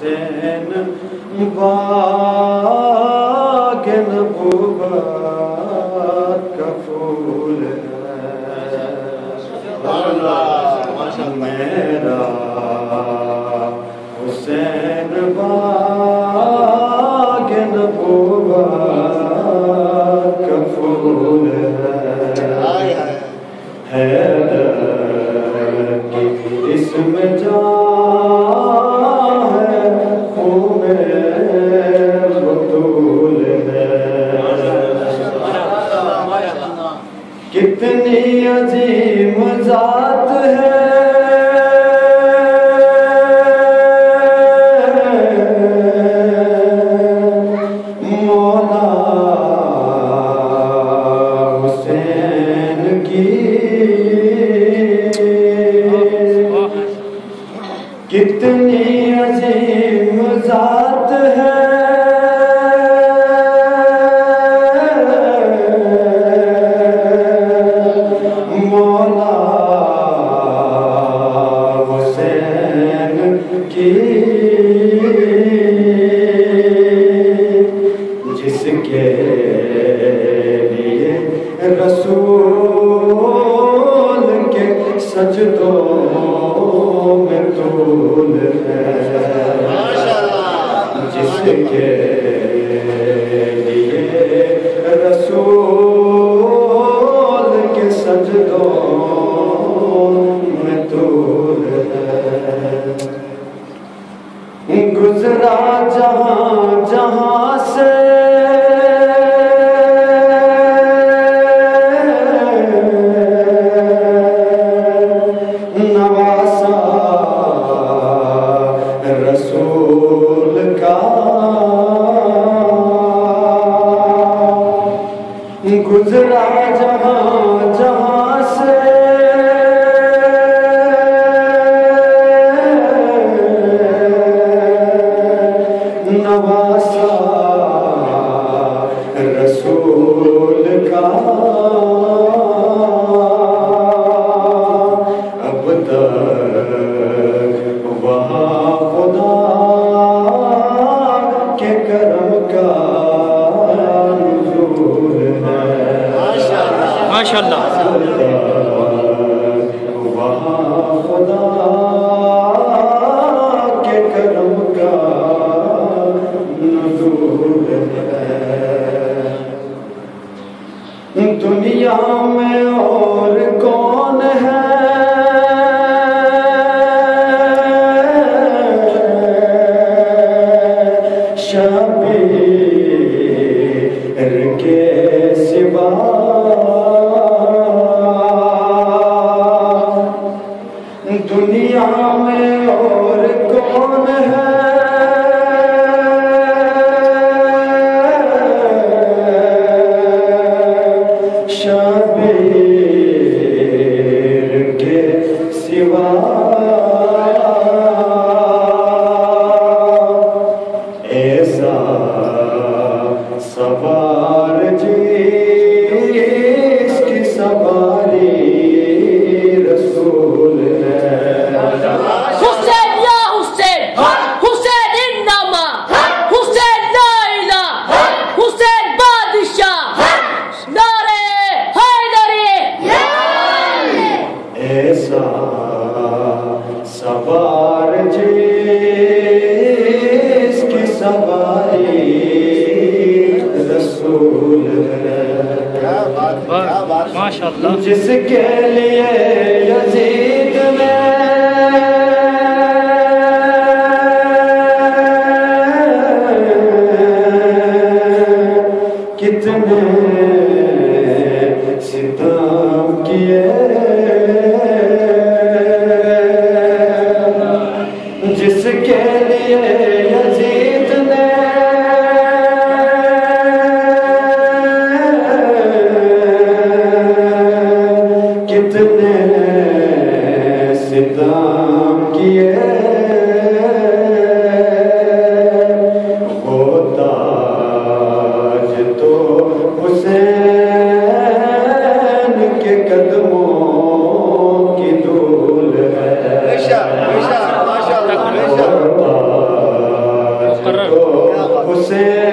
حسین باغ نبوت کا پھول ہے میرا حسین باغ نبوت کا پھول ہے اس میں جان ہے خون بطول ہے کتنی عظیم ذات ہے مولا حسین کی کتنی عظیم ذات ہے مولا حسین کی جس کے لیے رسول کے سجدوں میں طول ہے جس کے لیے رسول کے سجدوں میں طول ہے گزرا جہاں جہاں سے رسول کا گزرا جہاں جہاں سے نواسا رسول کا اب تک وہاں خدا کے کرم کا نزول ہے ماشاءاللہ وہاں خدا کے کرم کا نزول ہے دنیا میں اور کون ہے شبیر کے سوا دنیا میں اور کون ہے شبیر کے سوا ایسا سوار جس کی سواری رسول ہے حسین یا حسین حسین انما حسین لا الہ حسین بادشاہ نعرے حیدری ایسا سوار جس کی سواری رسول ہے ماشاءاللہ جس کے لیے یزید نے کتنے ستم کیے جس کے لیے یزید نے کتنے ستم کیے وہ تاج تو حسین کے قدموں کی دھول ہے مقرر